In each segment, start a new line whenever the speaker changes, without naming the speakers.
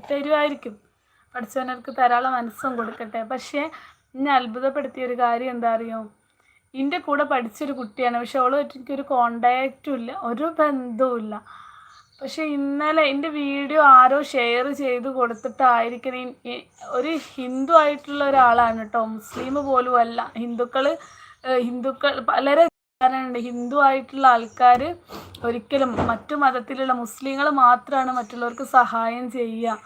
തരുമായിരിക്കും. പഠിച്ചവനർക്ക് തരാനുള്ള മനസ്സും കൊടുക്കട്ടെ. പക്ഷേ എന്നെ അത്ഭുതപ്പെടുത്തിയൊരു കാര്യം എന്താ അറിയോ, എൻ്റെ കൂടെ പഠിച്ചൊരു കുട്ടിയാണ്. പക്ഷെ അവളുമായിട്ട് എനിക്കൊരു കോണ്ടാക്റ്റും ഇല്ല, ഒരു ബന്ധവും ഇല്ല. പക്ഷെ ഇന്നലെ എൻ്റെ വീഡിയോ ആരോ ഷെയർ ചെയ്ത് കൊടുത്തിട്ടായിരിക്കണം. ഒരു ഹിന്ദു ആയിട്ടുള്ള ഒരാളാണ് കേട്ടോ, മുസ്ലിം പോലും അല്ല. ഹിന്ദുക്കൾ പലരെ ഉണ്ട്. ഹിന്ദു ആയിട്ടുള്ള ആൾക്കാർ ഒരിക്കലും മറ്റു മതത്തിലുള്ള മുസ്ലിങ്ങൾ മാത്രമാണ് മറ്റുള്ളവർക്ക് സഹായം ചെയ്യുക.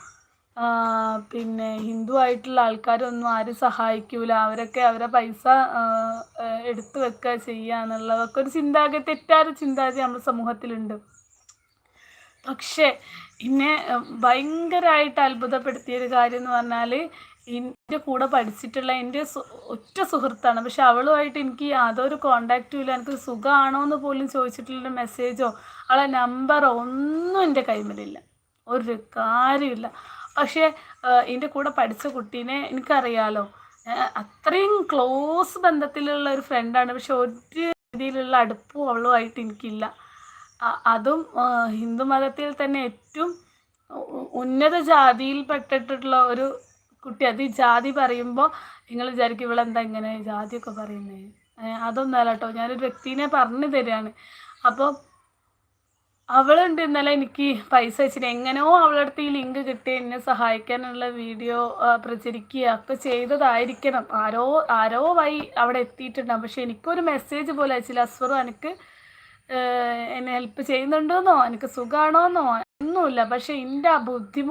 പിന്നെ ഹിന്ദു ആയിട്ടുള്ള ആൾക്കാരൊന്നും ആരും സഹായിക്കൂല, അവരൊക്കെ അവരെ പൈസ എടുത്തു വെക്കുക ചെയ്യുക എന്നുള്ളതൊക്കെ ഒരു ചിന്താഗതി, തെറ്റായ ചിന്താഗതി നമ്മുടെ സമൂഹത്തിലുണ്ട്. പക്ഷേ എന്നെ ഭയങ്കരമായിട്ട് അത്ഭുതപ്പെടുത്തിയൊരു കാര്യം എന്ന് പറഞ്ഞാൽ, എൻ്റെ കൂടെ പഠിച്ചിട്ടുള്ള എൻ്റെ ഒറ്റ സുഹൃത്താണ്. പക്ഷെ അവളുമായിട്ട് എനിക്ക് യാതൊരു കോണ്ടാക്റ്റും ഇല്ല. എനിക്ക് സുഖമാണോ എന്ന് പോലും ചോദിച്ചിട്ടുള്ള മെസ്സേജോ അവളെ നമ്പറോ ഒന്നും എൻ്റെ കൈമിലില്ല, ഒരു കാര്യമില്ല. പക്ഷേ എൻ്റെ കൂടെ പഠിച്ച കുട്ടീനെ എനിക്കറിയാലോ, അത്രയും ക്ലോസ് ബന്ധത്തിലുള്ള ഒരു ഫ്രണ്ടാണ്. പക്ഷെ ഒരു രീതിയിലുള്ള അടുപ്പവും അവളുമായിട്ട് എനിക്കില്ല. അതും ഹിന്ദു മതത്തിൽ തന്നെ ഏറ്റവും ഉന്നത ജാതിയിൽപ്പെട്ടിട്ടുള്ള ഒരു കുട്ടി. അത് ഈ ജാതി പറയുമ്പോൾ നിങ്ങൾ വിചാരിക്കും ഇവളെന്താ ഇങ്ങനെ ജാതിയൊക്കെ പറയുന്നത്. അതൊന്നുമല്ല കേട്ടോ, ഞാനൊരു വ്യക്തിനെ പറഞ്ഞു തരികയാണ്. അപ്പോൾ അവളുണ്ട് ഇന്നലെ എനിക്ക് പൈസ അയച്ചിട്ട്, എങ്ങനെയോ അവളുടെ അടുത്ത് ഈ ലിങ്ക് കിട്ടി എന്നെ സഹായിക്കാനുള്ള വീഡിയോ പ്രചരിക്കുക ഒക്കെ ചെയ്തതായിരിക്കണം. ആരോ വഴി അവിടെ എത്തിയിട്ടുണ്ടാകും. പക്ഷെ എനിക്കൊരു മെസ്സേജ് പോലെ അയച്ചില്ല. അസ്വറു എനിക്ക് എന്നെ ഹെൽപ്പ് ചെയ്യുന്നുണ്ടോന്നോ എനിക്ക് സുഖമാണോന്നോ ഒന്നുമില്ല. പക്ഷെ എൻ്റെ ആ ബുദ്ധിമുട്ട്